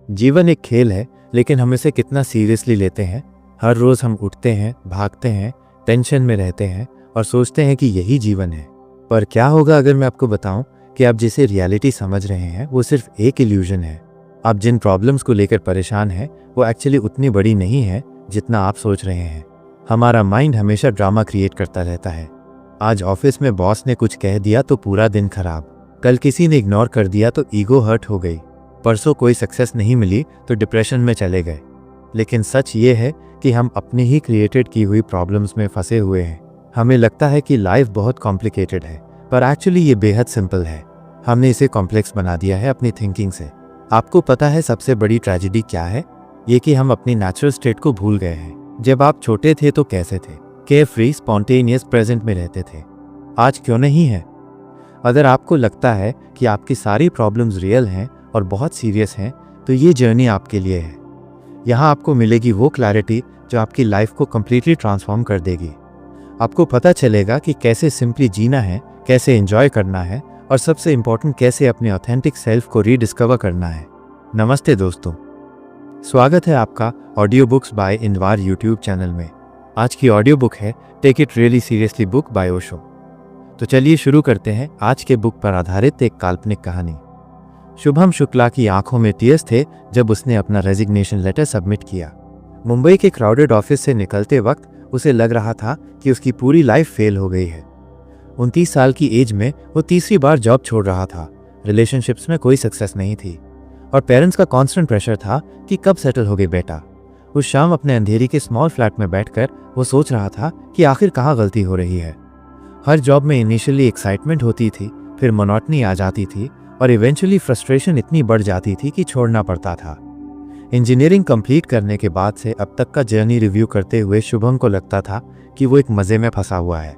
जीवन एक खेल है, लेकिन हम इसे कितना सीरियसली लेते हैं। हर रोज हम उठते हैं, भागते हैं, टेंशन में रहते हैं और सोचते हैं कि यही जीवन है। पर क्या होगा अगर मैं आपको बताऊं कि आप जिसे रियलिटी समझ रहे हैं वो सिर्फ एक इल्यूजन है। आप जिन प्रॉब्लम्स को लेकर परेशान हैं वो एक्चुअली उतनी बड़ी नहीं है जितना आप सोच रहे हैं। हमारा माइंड हमेशा ड्रामा क्रिएट करता रहता है। आज ऑफिस में बॉस ने कुछ कह दिया तो पूरा दिन खराब, कल किसी ने इग्नोर कर दिया तो ईगो हर्ट हो गई, परसों कोई सक्सेस नहीं मिली तो डिप्रेशन में चले गए। लेकिन सच ये है कि हम अपनी ही क्रिएटेड की हुई प्रॉब्लम्स में फंसे हुए हैं। हमें लगता है कि लाइफ बहुत कॉम्प्लिकेटेड है, पर एक्चुअली ये बेहद सिंपल है। हमने इसे कॉम्प्लेक्स बना दिया है अपनी थिंकिंग से। आपको पता है सबसे बड़ी ट्रेजेडी क्या है? ये कि हम अपनी नेचुरल स्टेट को भूल गए हैं। जब आप छोटे थे तो कैसे थे? केयरफ्री, स्पॉन्टेनियस, प्रेजेंट में रहते थे। आज क्यों नहीं है? अगर आपको लगता है कि आपकी सारी प्रॉब्लम्स रियल हैं और बहुत सीरियस हैं, तो ये जर्नी आपके लिए है। यहाँ आपको मिलेगी वो क्लैरिटी जो आपकी लाइफ को कम्प्लीटली ट्रांसफॉर्म कर देगी। आपको पता चलेगा कि कैसे सिंपली जीना है, कैसे एंजॉय करना है और सबसे इम्पोर्टेंट कैसे अपने ऑथेंटिक सेल्फ को रीडिस्कवर करना है। नमस्ते दोस्तों, स्वागत है आपका ऑडियो बुक्स बाय इनवार यूट्यूब चैनल में। आज की ऑडियो बुक है take it really seriously book by Osho. तो चलिए शुरू करते हैं आज के बुक पर आधारित एक काल्पनिक कहानी। शुभम शुक्ला की आंखों में टीयर्स थे जब उसने अपना रेजिग्नेशन लेटर सबमिट किया। मुंबई के क्राउडेड ऑफिस से निकलते वक्त उसे लग रहा था कि उसकी पूरी लाइफ फेल हो गई है। 29 साल की एज में वो तीसरी बार जॉब छोड़ रहा था। रिलेशनशिप्स में कोई सक्सेस नहीं थी और पेरेंट्स का कांस्टेंट प्रेशर था कि कब सेटल हो गई बेटा। उस शाम अपने अंधेरी के स्मॉल फ्लैट में बैठकर वो सोच रहा था कि आखिर कहाँ गलती हो रही है। हर जॉब में इनिशियली एक्साइटमेंट होती थी, फिर मोनोटनी आ जाती थी और इवेंचुअली फ्रस्ट्रेशन इतनी बढ़ जाती थी कि छोड़ना पड़ता था। इंजीनियरिंग कंप्लीट करने के बाद से अब तक का जर्नी रिव्यू करते हुए शुभम को लगता था कि वो एक मज़े में फंसा हुआ है।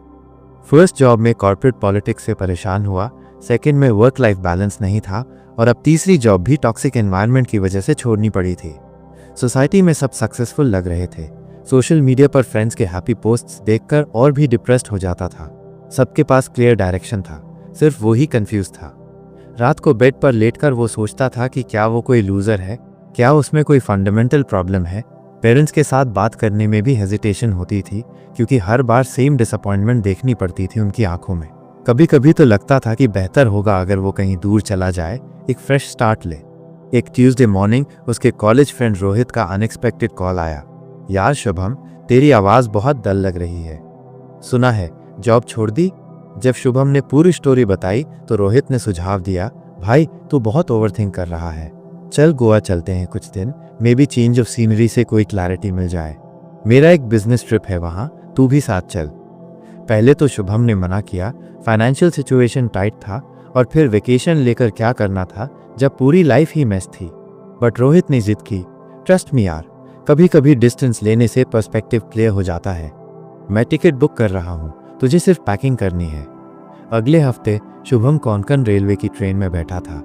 फर्स्ट जॉब में कॉर्पोरेट पॉलिटिक्स से परेशान हुआ, सेकंड में वर्क लाइफ बैलेंस नहीं था और अब तीसरी जॉब भी टॉक्सिक एनवायरनमेंट की वजह से छोड़नी पड़ी थी। सोसाइटी में सब सक्सेसफुल लग रहे थे। सोशल मीडिया पर फ्रेंड्स के हैप्पी पोस्ट्स देखकर और भी डिप्रेस्ड हो जाता था। सबके पास क्लियर डायरेक्शन था, सिर्फ वो ही कंफ्यूज था। रात को बेड पर लेटकर वो सोचता था कि क्या वो कोई लूजर है, क्या उसमें कोई फंडामेंटल प्रॉब्लम है। पेरेंट्स के साथ बात करने में भी हेजिटेशन होती थी क्योंकि हर बार सेम डिसअपॉइंटमेंट देखनी पड़ती थी उनकी आंखों में। कभी कभी तो लगता था कि बेहतर होगा अगर वो कहीं दूर चला जाए, एक फ्रेश स्टार्ट ले। एक ट्यूसडे मॉर्निंग उसके कॉलेज फ्रेंड रोहित का अनएक्सपेक्टेड कॉल आया। यार शुभम, तेरी आवाज़ बहुत डल लग रही है। सुना है जॉब छोड़ दी? जब शुभम ने पूरी स्टोरी बताई तो रोहित ने सुझाव दिया, भाई तू बहुत ओवरथिंक कर रहा है, चल गोवा चलते हैं कुछ दिन, may be change of scenery से कोई क्लैरिटी मिल जाए। मेरा एक बिजनेस ट्रिप है वहाँ, तू भी साथ चल। पहले तो शुभम ने मना किया, फाइनेंशियल सिचुएशन टाइट था और फिर वेकेशन लेकर क्या करना था जब पूरी लाइफ ही मेस थी। बट रोहित ने जिद की, ट्रस्ट मी यार, कभी कभी डिस्टेंस लेने से पर्सपेक्टिव क्लियर हो जाता है। मैं टिकट बुक कर रहा हूँ, तुझे सिर्फ पैकिंग करनी है। अगले हफ्ते शुभम कोंकण रेलवे की ट्रेन में बैठा था।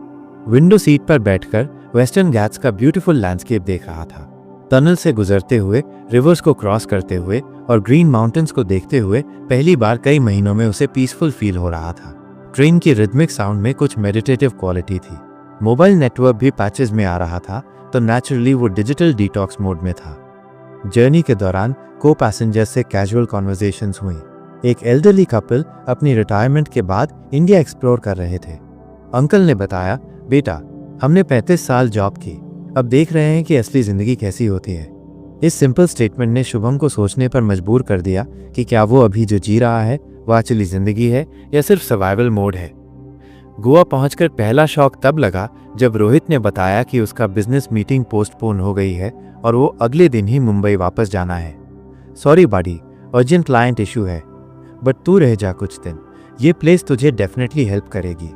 विंडो सीट पर बैठकर वेस्टर्न घाट्स का ब्यूटीफुल लैंडस्केप देख रहा था। टनल से गुजरते हुए, रिवर्स को क्रॉस करते हुए और ग्रीन माउंटेन्स को देखते हुए पहली बार कई महीनों में उसे पीसफुल फील हो रहा था। ट्रेन की रिदमिक साउंड में कुछ मेडिटेटिव क्वालिटी थी। मोबाइल नेटवर्क भी पैचेस में आ रहा था तो नेचुरली वो डिजिटल डिटॉक्स मोड में था। जर्नी के दौरान को पैसेंजर से कैजुअल कॉन्वर्जेशंस हुई। एक एल्डरली कपल अपनी रिटायरमेंट के बाद इंडिया एक्सप्लोर कर रहे थे। अंकल ने बताया, बेटा हमने 35 साल जॉब की, अब देख रहे हैं कि असली ज़िंदगी कैसी होती है। इस सिंपल स्टेटमेंट ने शुभम को सोचने पर मजबूर कर दिया कि क्या वो अभी जो जी रहा है वो एक्चुअली ज़िंदगी है या सिर्फ सर्वाइवल मोड है। गोवा पहुंचकर पहला शॉक तब लगा जब रोहित ने बताया कि उसका बिजनेस मीटिंग पोस्टपोन हो गई है और वो अगले दिन ही मुंबई वापस जाना है। सॉरी बाडी, अर्जेंट क्लाइंट इशू है, बट तू रह जा कुछ दिन, ये प्लेस तुझे डेफिनेटली हेल्प करेगी।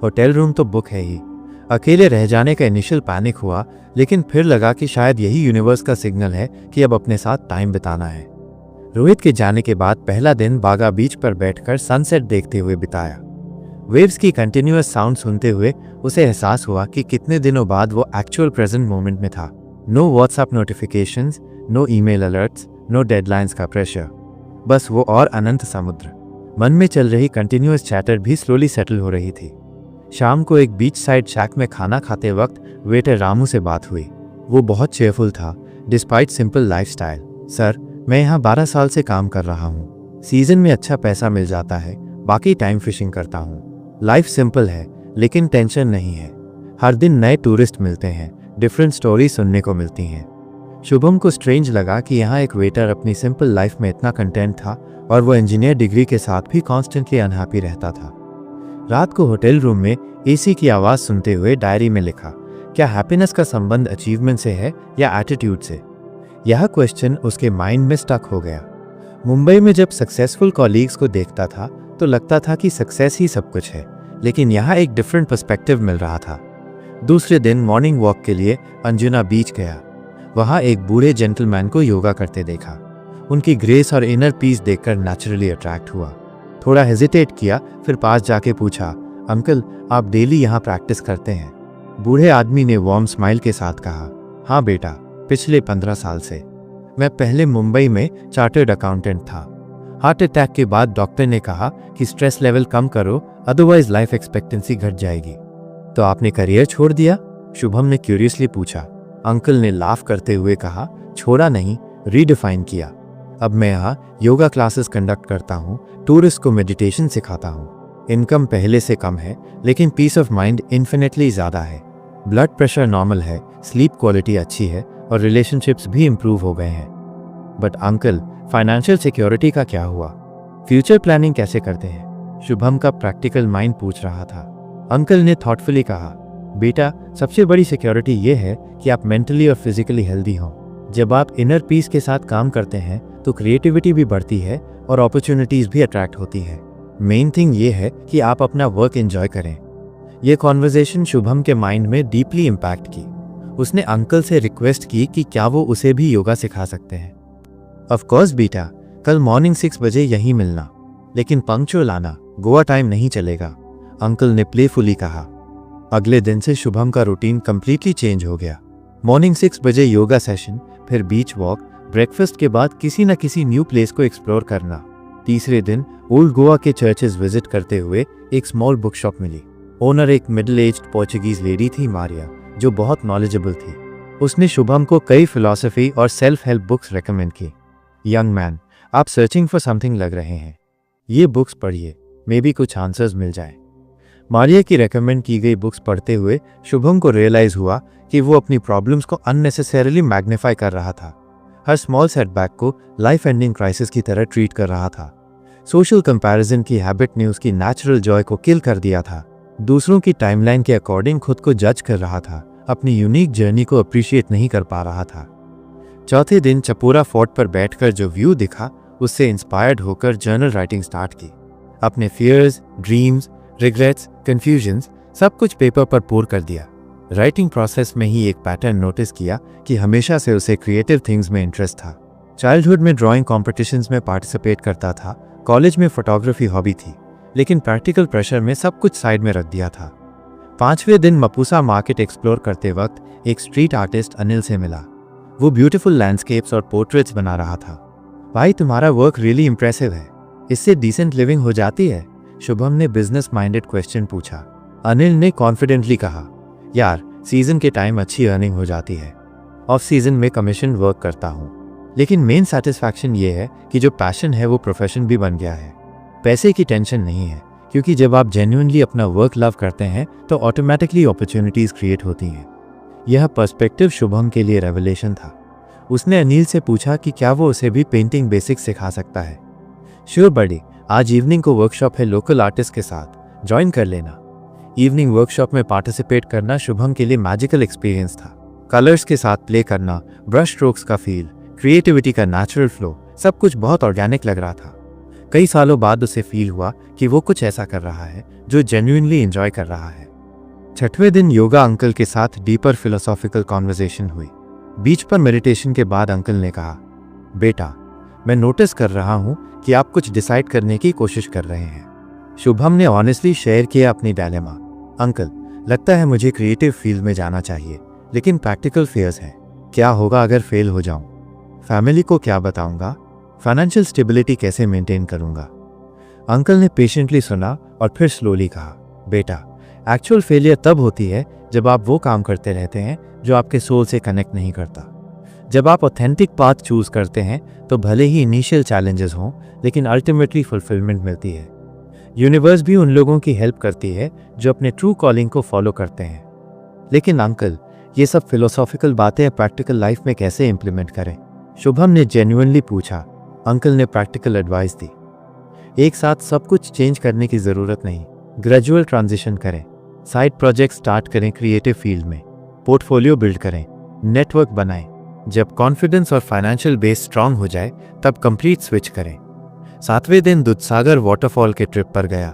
होटल रूम तो बुक है ही। अकेले रह जाने का इनिशियल पैनिक हुआ, लेकिन फिर लगा कि शायद यही यूनिवर्स का सिग्नल है कि अब अपने साथ टाइम बिताना है। रोहित के जाने के बाद पहला दिन बागा बीच पर बैठकर सनसेट देखते हुए बिताया। वेव्स की कंटिन्यूअस साउंड सुनते हुए उसे एहसास हुआ कि कितने दिनों बाद वो एक्चुअल प्रेजेंट मोमेंट में था। No WhatsApp notifications, no email alerts, no deadlines का प्रेशर, बस वो और अनंत समुद्र। मन में चल रही कंटिन्यूअस चैटर भी स्लोली सेटल हो रही थी। शाम को एक बीच साइड शैक में खाना खाते वक्त वेटर रामू से बात हुई। वो बहुत चेयरफुल था डिस्पाइट सिंपल लाइफस्टाइल। सर, मैं यहाँ 12 साल से काम कर रहा हूँ। सीजन में अच्छा पैसा मिल जाता है, बाकी टाइम फिशिंग करता हूँ। लाइफ सिंपल है लेकिन टेंशन नहीं है। हर दिन नए टूरिस्ट मिलते हैं, डिफरेंट स्टोरी सुनने को मिलती हैं। शुभम को स्ट्रेंज लगा कि यहाँ एक वेटर अपनी सिंपल लाइफ में इतना कंटेंट था और वो इंजीनियर डिग्री के साथ भी कॉन्स्टेंटली अनहैप्पी रहता था। रात को होटल रूम में एसी की आवाज़ सुनते हुए डायरी में लिखा, क्या हैप्पीनेस का संबंध अचीवमेंट से है या एटीट्यूड से? यह क्वेश्चन उसके माइंड में स्टक हो गया। मुंबई में जब सक्सेसफुल कॉलीग्स को देखता था तो लगता था कि सक्सेस ही सब कुछ है, लेकिन यहाँ एक डिफरेंट पर्सपेक्टिव मिल रहा था। दूसरे दिन मॉर्निंग वॉक के लिए अंजुना बीच गया। वहाँ एक बूढ़े जेंटलमैन को योगा करते देखा। उनकी ग्रेस और इनर पीस देखकर नेचुरली अट्रैक्ट हुआ। थोड़ा हेजिटेट किया, फिर पास जाके पूछा, अंकल आप डेली यहाँ प्रैक्टिस करते हैं? बूढ़े आदमी ने वार्म स्माइल के साथ कहा, हाँ बेटा, पिछले 15 साल से। मैं पहले मुंबई में चार्टर्ड अकाउंटेंट था। हार्ट अटैक के बाद डॉक्टर ने कहा कि स्ट्रेस लेवल कम करो, अदरवाइज लाइफ एक्सपेक्टेंसी घट जाएगी। तो आपने करियर छोड़ दिया? शुभम ने क्यूरियसली पूछा। अंकल ने लाफ करते हुए कहा, छोड़ा नहीं, रीडिफाइन किया। अब मैं यहाँ योगा क्लासेस कंडक्ट करता हूँ, टूरिस्ट को मेडिटेशन सिखाता हूँ। इनकम पहले से कम है लेकिन पीस ऑफ माइंड इन्फिनेटली ज़्यादा है। ब्लड प्रेशर नॉर्मल है, स्लीप क्वालिटी अच्छी है और रिलेशनशिप्स भी इम्प्रूव हो गए हैं। बट अंकल, फाइनेंशियल सिक्योरिटी का क्या हुआ? फ्यूचर प्लानिंग कैसे करते हैं? शुभम का प्रैक्टिकल माइंड पूछ रहा था। अंकल ने थॉटफुली कहा, बेटा, सबसे बड़ी सिक्योरिटी ये है कि आप मेंटली और फिजिकली हेल्दी हों। जब आप इनर पीस के साथ काम करते हैं तो क्रिएटिविटी भी बढ़ती है और अपॉर्चुनिटीज भी अट्रैक्ट होती है। मेन थिंग ये है कि आप अपना वर्क एंजॉय करें। यह कॉन्वर्जेशन शुभम के माइंड में डीपली इम्पैक्ट की। उसने अंकल से रिक्वेस्ट की कि क्या वो उसे भी योगा सिखा सकते हैं। ऑफ कोर्स बेटा, कल मॉर्निंग 6 बजे यहीं मिलना, लेकिन पंक्चुअल आना, गोवा टाइम नहीं चलेगा, अंकल ने प्लेफुली कहा। अगले दिन से शुभम का रूटीन कंप्लीटली चेंज हो गया। मॉर्निंग 6 बजे योगा सेशन, फिर बीच वॉक, ब्रेकफास्ट के बाद किसी न किसी न्यू प्लेस को एक्सप्लोर करना। तीसरे दिन ओल्ड गोवा के चर्चेस विजिट करते हुए एक स्मॉल बुक शॉप मिली। ओनर एक मिडिल एज्ड पोर्चुगीज लेडी थी, मारिया, जो बहुत नॉलेजेबल थी। उसने शुभम को कई फिलॉसफी और सेल्फ हेल्प बुक्स रेकमेंड की। यंग मैन, आप सर्चिंग फॉर समथिंग लग रहे हैं, ये बुक्स पढ़िए, मे बी कुछ आंसर्स मिल जाए। मारिया की रेकमेंड की गई बुक्स पढ़ते हुए शुभम को रियलाइज हुआ कि वो अपनी प्रॉब्लम्स को अननेसेसरीली मैग्नीफाई कर रहा था। हर स्मॉल सेटबैक को लाइफ एंडिंग क्राइसिस की तरह ट्रीट कर रहा था। सोशल कंपैरिजन की हैबिट ने उसकी नेचुरल जॉय को किल कर दिया था। दूसरों की टाइमलाइन के अकॉर्डिंग खुद को जज कर रहा था, अपनी यूनिक जर्नी को अप्रिशिएट नहीं कर पा रहा था। चौथे दिन चपोरा फोर्ट पर बैठकर जो व्यू दिखा, उससे इंस्पायर्ड होकर जर्नल राइटिंग स्टार्ट की। अपने फियर्स, ड्रीम्स, रिग्रेट्स, कंफ्यूजन्स सब कुछ पेपर पर पोर कर दिया। राइटिंग प्रोसेस में ही एक पैटर्न नोटिस किया कि हमेशा से उसे क्रिएटिव थिंग्स में इंटरेस्ट था। चाइल्डहुड में ड्राइंग कॉम्पिटिशन्स में पार्टिसिपेट करता था, कॉलेज में फोटोग्राफी हॉबी थी, लेकिन प्रैक्टिकल प्रेशर में सब कुछ साइड में रख दिया था। 5वें दिन मपूसा मार्केट एक्सप्लोर करते वक्त एक स्ट्रीट आर्टिस्ट अनिल से मिला। वो ब्यूटीफुल लैंडस्केप्स और पोर्ट्रेट्स बना रहा था। भाई, तुम्हारा वर्क रियली इंप्रेसिव है, इससे डिसेंट लिविंग हो जाती है? शुभम ने बिजनेस माइंडेड क्वेश्चन पूछा। अनिल ने कॉन्फिडेंटली कहा, यार, सीजन के टाइम अच्छी अर्निंग हो जाती है, ऑफ सीजन में कमीशन वर्क करता हूँ, लेकिन मेन सेटिस्फैक्शन ये है कि जो पैशन है वो प्रोफेशन भी बन गया है। पैसे की टेंशन नहीं है, क्योंकि जब आप जेन्युइनली अपना वर्क लव करते हैं तो ऑटोमेटिकली अपॉर्चुनिटीज क्रिएट होती हैं। यह पर्सपेक्टिव शुभम के लिए रेवलेशन था। उसने अनिल से पूछा कि क्या वो उसे भी पेंटिंग बेसिक्स सिखा सकता है। श्योर बडी, आज इवनिंग को वर्कशॉप है लोकल आर्टिस्ट के साथ, ज्वाइन कर लेना। इवनिंग वर्कशॉप में पार्टिसिपेट करना शुभम के लिए मैजिकल एक्सपीरियंस था। कलर्स के साथ प्ले करना, ब्रश स्ट्रोक्स का फील, क्रिएटिविटी का नेचुरल फ्लो, सब कुछ बहुत ऑर्गेनिक लग रहा था। कई सालों बाद उसे फील हुआ कि वो कुछ ऐसा कर रहा है जो जेन्युइनली एंजॉय कर रहा है। 6वें दिन योगा अंकल के साथ डीपर फिलोसॉफिकल कॉन्वर्सेशन हुई। बीच पर मेडिटेशन के बाद अंकल ने कहा, बेटा, मैं नोटिस कर रहा हूँ कि आप कुछ डिसाइड करने की कोशिश कर रहे हैं। शुभम ने ऑनेस्टली शेयर किया अपनी डायलेमा। अंकल, लगता है मुझे क्रिएटिव फील्ड में जाना चाहिए, लेकिन प्रैक्टिकल फेयर्स हैं। क्या होगा अगर फेल हो जाऊं? फैमिली को क्या बताऊंगा? फाइनेंशियल स्टेबिलिटी कैसे मेंटेन करूंगा? अंकल ने पेशेंटली सुना और फिर स्लोली कहा, बेटा, एक्चुअल फेलियर तब होती है जब आप वो काम करते रहते हैं जो आपके सोल से कनेक्ट नहीं करता। जब आप ऑथेंटिक पाथ चूज करते हैं तो भले ही इनिशियल चैलेंजेस हों, लेकिन अल्टीमेटली फुलफिलमेंट मिलती है। यूनिवर्स भी उन लोगों की हेल्प करती है जो अपने ट्रू कॉलिंग को फॉलो करते हैं। लेकिन अंकल, ये सब फिलोसॉफिकल बातें प्रैक्टिकल लाइफ में कैसे इंप्लीमेंट करें? शुभम ने जेन्युइनली पूछा। अंकल ने प्रैक्टिकल एडवाइस दी। एक साथ सब कुछ चेंज करने की ज़रूरत नहीं, ग्रेजुअल ट्रांजिशन करें। साइड प्रोजेक्ट स्टार्ट करें क्रिएटिव फील्ड में, पोर्टफोलियो बिल्ड करें, नेटवर्क बनाएं। जब कॉन्फिडेंस और फाइनेंशियल बेस स्ट्रांग हो जाए तब कंप्लीट स्विच करें। 7वें दिन दूधसागर वाटरफॉल के ट्रिप पर गया।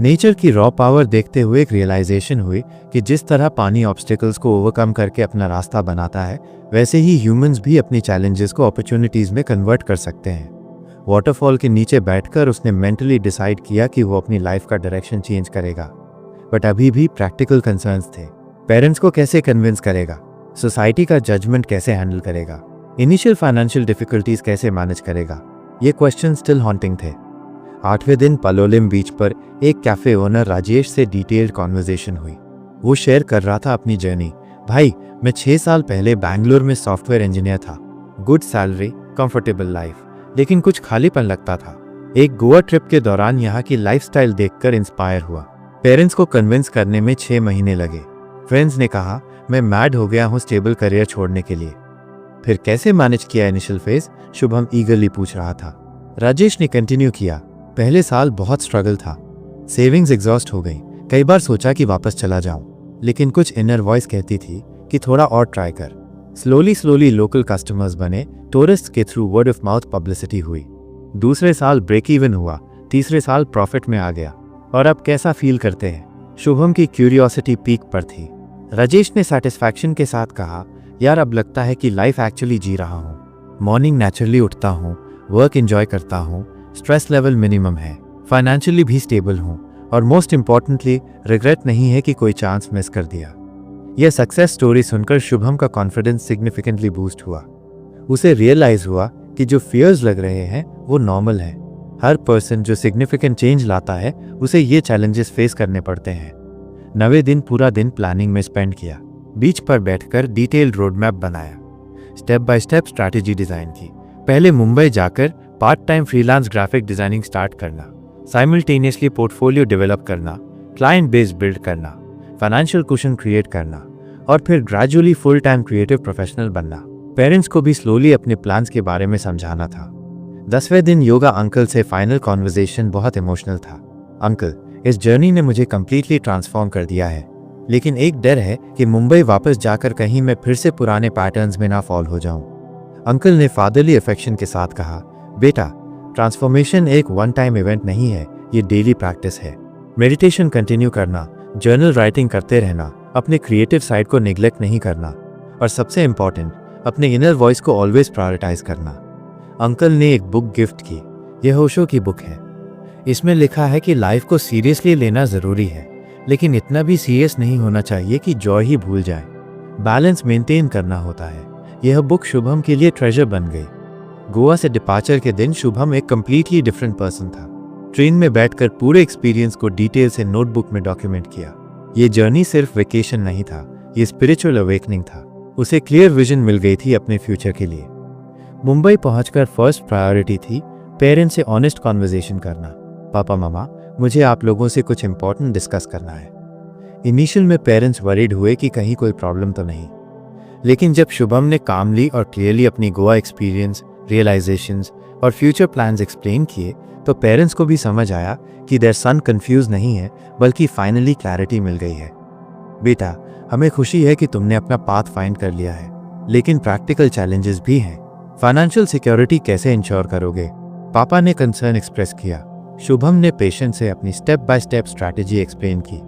नेचर की रॉ पावर देखते हुए एक रियलाइजेशन हुई कि जिस तरह पानी ऑब्स्टिकल्स को ओवरकम करके अपना रास्ता बनाता है, वैसे ही ह्यूमंस भी अपनी चैलेंजेस को अपॉर्चुनिटीज में कन्वर्ट कर सकते हैं। वाटरफॉल के नीचे बैठकर उसने मेंटली डिसाइड किया कि वो अपनी लाइफ का डायरेक्शन चेंज करेगा, बट अभी भी प्रैक्टिकल कंसर्न्स थे। पेरेंट्स को कैसे कन्विंस करेगा, सोसाइटी का जजमेंट कैसे हैंडल करेगा, इनिशियल फाइनेंशियल डिफिकल्टीज कैसे मैनेज करेगा, ये क्वेश्चन स्टिल हॉन्टिंग थे। 8वें दिन पलोलिम बीच पर एक कैफे ओनर राजेश से डिटेल्ड कॉन्वर्जेशन हुई। वो शेयर कर रहा था अपनी जर्नी। भाई, मैं 6 साल पहले बैंगलोर में सॉफ्टवेयर इंजीनियर था। गुड सैलरी, कंफर्टेबल लाइफ, लेकिन कुछ खालीपन लगता था। एक गोवा ट्रिप के दौरान यहाँ की लाइफस्टाइल देखकर इंस्पायर हुआ। पेरेंट्स को कन्विंस करने में 6 महीने लगे। फ्रेंड्स ने कहा मैं मैड हो गया हूँ स्टेबल करियर छोड़ने के लिए। फिर कैसे मैनेज किया इनिशियल फेज? शुभम ईगरली पूछ रहा था। राजेश ने कंटिन्यू किया। पहले साल बहुत स्ट्रगल था, सेविंग्स एग्जॉस्ट हो गई। कई बार सोचा कि वापस चला जाऊं, लेकिन कुछ इनर वॉइस कहती थी कि थोड़ा और ट्राई कर। स्लोली लोकल कस्टमर्स बने, टूरिस्ट के through word of mouth publicity हुई। दूसरे साल ब्रेक इवन हुआ, तीसरे साल प्रॉफिट में आ गया। और अब कैसा फील करते हैं? शुभम की क्यूरियोसिटी पीक पर थी। राजेश ने सेटिस्फैक्शन के साथ कहा, यार अब लगता है कि लाइफ एक्चुअली जी रहा हूँ। मॉर्निंग नेचुरली उठता हूँ, वर्क एंजॉय करता हूँ, स्ट्रेस लेवल मिनिमम है, फाइनेंशियली भी स्टेबल हूँ, और मोस्ट इंपॉर्टेंटली रिग्रेट नहीं है कि कोई चांस मिस कर दिया। यह सक्सेस स्टोरी सुनकर शुभम का कॉन्फिडेंस सिग्निफिकेंटली बूस्ट हुआ। उसे रियलाइज हुआ कि जो फियर्स लग रहे हैं वो नॉर्मल है। हर पर्सन जो सिग्निफिकेंट चेंज लाता है उसे ये चैलेंजेस फेस करने पड़ते हैं। 9वें दिन पूरा दिन प्लानिंग में स्पेंड किया। बीच पर बैठकर डिटेल्ड रोड मैप बनाया, step by step strategy design की। पहले मुंबई जाकर part time freelance graphic designing start करना, साइमल्टेनियसली पोर्टफोलियो डेवलप करना, क्लाइंट बेस बिल्ड करना, फाइनेंशियल कुशन क्रिएट करना, और फिर gradually full time creative professional बनना। पेरेंट्स को भी स्लोली अपने प्लान्स के बारे में समझाना था। 10वें दिन योगा अंकल से फाइनल कॉन्वर्जेशन बहुत इमोशनल था। अंकल, इस जर्नी ने मुझे कंप्लीटली ट्रांसफॉर्म कर दिया है, लेकिन एक डर है कि मुंबई वापस जाकर कहीं मैं फिर से पुराने पैटर्न्स में ना फॉल हो जाऊं। अंकल ने फादरली अफेक्शन के साथ कहा, बेटा, ट्रांसफॉर्मेशन एक वन टाइम इवेंट नहीं है, ये डेली प्रैक्टिस है। मेडिटेशन कंटिन्यू करना, जर्नल राइटिंग करते रहना, अपने क्रिएटिव साइड को निगलेक्ट नहीं करना, और सबसे इंपॉर्टेंट, अपने इनर वॉइस को ऑलवेज प्रायोरिटाइज करना। अंकल ने एक बुक गिफ्ट की। यह ओशो की बुक है। इसमें लिखा है कि लाइफ को सीरियसली लेना ज़रूरी है, लेकिन इतना भी सीरियस नहीं होना चाहिए कि जॉय ही भूल जाए। बैलेंस मेंटेन करना होता है। यह बुक शुभम के लिए ट्रेजर बन गई। गोवा से डिपार्चर के दिन शुभम एक कंप्लीटली डिफरेंट पर्सन था। ट्रेन में बैठकर पूरे एक्सपीरियंस को डिटेल से नोटबुक में डॉक्यूमेंट किया। ये जर्नी सिर्फ वेकेशन नहीं था, ये स्पिरिचुअल अवेकनिंग था। उसे क्लियर विजन मिल गई थी अपने फ्यूचर के लिए। मुंबई पहुंचकर फर्स्ट प्रायोरिटी थी पेरेंट्स से ऑनेस्ट कॉन्वर्जेशन करना। पापा मामा, मुझे आप लोगों से कुछ इंपॉर्टेंट डिस्कस करना है। इनिशियल में पेरेंट्स वरीड हुए कि कहीं कोई प्रॉब्लम तो नहीं, लेकिन जब शुभम ने कामली और क्लियरली अपनी गोवा एक्सपीरियंस, रियलाइजेशंस और फ्यूचर प्लान्स एक्सप्लेन किए तो पेरेंट्स को भी समझ आया कि देयर सन कंफ्यूज नहीं है, बल्कि फाइनली क्लैरिटी मिल गई है। बेटा, हमें खुशी है कि तुमने अपना पाथ फाइंड कर लिया है, लेकिन प्रैक्टिकल चैलेंजेस भी हैं। फाइनेंशियल सिक्योरिटी कैसे इंश्योर करोगे? पापा ने कंसर्न एक्सप्रेस किया। शुभम ने पेशेंस से अपनी step by step strategy explain की।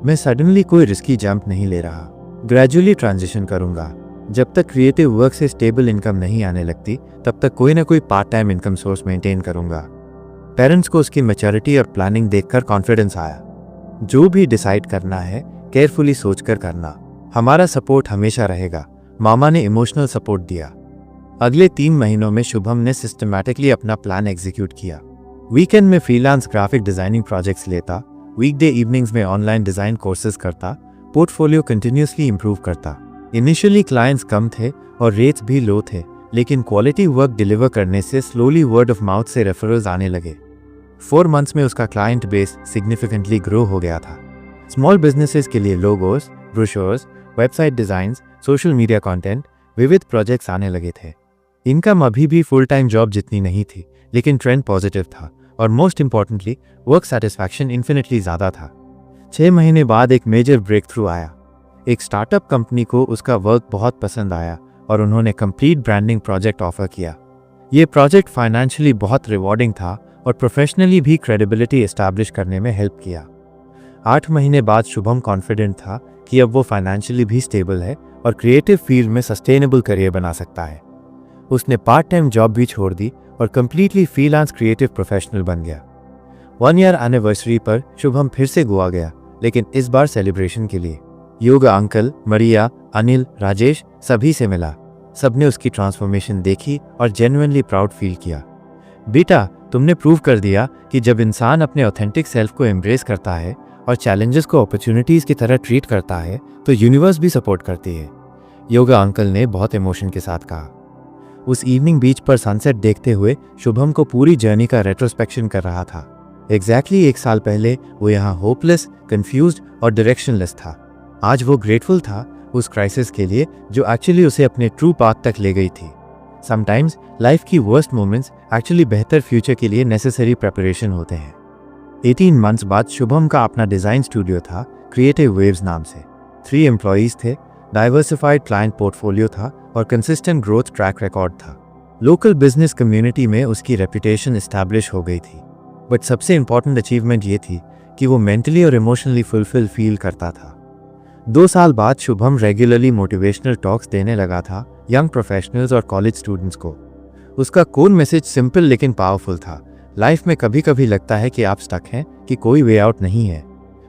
मैं सडनली कोई रिस्की जंप नहीं ले रहा, ग्रेजुअली ट्रांजिशन करूंगा। जब तक क्रिएटिव वर्क से स्टेबल इनकम नहीं आने लगती, तब तक कोई ना कोई part time income source maintain करूंगा। पेरेंट्स को उसकी मैच्योरिटी और प्लानिंग देखकर कॉन्फिडेंस आया। जो भी डिसाइड करना है केयरफुली सोचकर करना, हमारा सपोर्ट हमेशा रहेगा। मामा ने इमोशनल सपोर्ट दिया। अगले 3 महीनों में शुभम ने सिस्टमैटिकली अपना प्लान एग्जीक्यूट किया। वीकेंड में फ्रीलांस ग्राफिक डिजाइनिंग प्रोजेक्ट्स लेता, वीकडे इवनिंग्स में ऑनलाइन डिज़ाइन कोर्सेज करता, पोर्टफोलियो कंटिन्यूसली इंप्रूव करता। इनिशियली क्लाइंट्स कम थे और रेट्स भी लो थे, लेकिन क्वालिटी वर्क डिलीवर करने से स्लोली वर्ड ऑफ माउथ से रेफरल्स आने लगे। 4 मंथ्स में उसका क्लाइंट बेस सिग्निफिकेंटली ग्रो हो गया था। स्मॉल बिजनेसेस के लिए logos, brochures, website designs, social media content, विविध प्रोजेक्ट्स आने लगे थे। इनकम अभी भी फुल टाइम जॉब जितनी नहीं थी, लेकिन ट्रेंड पॉजिटिव था और most importantly work satisfaction infinitely ज़्यादा था। 6 महीने बाद एक मेजर ब्रेक थ्रू आया। एक स्टार्टअप कंपनी को उसका वर्क बहुत पसंद आया और उन्होंने कंप्लीट ब्रांडिंग प्रोजेक्ट ऑफर किया। ये प्रोजेक्ट फाइनेंशियली बहुत रिवॉर्डिंग था और प्रोफेशनली भी क्रेडिबिलिटी एस्टैब्लिश करने में हेल्प किया। 8 महीने बाद शुभम कॉन्फिडेंट था कि अब वो फाइनेंशियली भी स्टेबल है और क्रिएटिव फील्ड में सस्टेनेबल करियर बना सकता है। उसने पार्ट टाइम जॉब भी छोड़ दी और कंप्लीटली फ्रीलांस क्रिएटिव प्रोफेशनल बन गया। 1 ईयर एनिवर्सरी पर शुभम फिर से गोवा गया, लेकिन इस बार सेलिब्रेशन के लिए। योगा अंकल, मरिया, अनिल, राजेश सभी से मिला। सबने उसकी ट्रांसफॉर्मेशन देखी और जेन्युइनली प्राउड फील किया। बेटा, तुमने प्रूव कर दिया कि जब इंसान अपने ऑथेंटिक सेल्फ को एम्ब्रेस करता है और चैलेंजेस को अपॉर्चुनिटीज की तरह ट्रीट करता है तो यूनिवर्स भी सपोर्ट करती है, योगा अंकल ने बहुत इमोशन के साथ कहा। उस इवनिंग बीच पर सनसेट देखते हुए शुभम को पूरी जर्नी का रेट्रोस्पेक्शन कर रहा था। एग्जैक्टली 1 साल पहले वो यहाँ होपलेस, कंफ्यूज्ड और डायरेक्शनलेस था। आज वो ग्रेटफुल था उस क्राइसिस के लिए जो एक्चुअली उसे अपने ट्रू पाथ तक ले गई थी। समटाइम्स लाइफ की वर्स्ट मोमेंट्स एक्चुअली बेहतर फ्यूचर के लिए नेसेसरी प्रिपरेशन होते हैं। 18 मंथ्स बाद शुभम का अपना डिज़ाइन स्टूडियो था, क्रिएटिव वेव्स नाम से। 3 एम्प्लॉयज़ थे, डाइवर्सिफाइड क्लाइंट पोर्टफोलियो था और कंसिस्टेंट ग्रोथ ट्रैक रिकॉर्ड था। लोकल बिजनेस कम्युनिटी में उसकी रेपुटेशन इस्टेब्लिश हो गई थी। बट सबसे इंपॉर्टेंट अचीवमेंट ये थी कि वो मेंटली और इमोशनली फुलफिल फील करता था। 2 साल बाद शुभम रेगुलरली मोटिवेशनल टॉक्स देने लगा था यंग प्रोफेशनल्स और कॉलेज स्टूडेंट्स को। उसका कोर मैसेज सिंपल लेकिन पावरफुल था। लाइफ में कभी कभी लगता है कि आप स्टक हैं, कि कोई वे आउट नहीं है,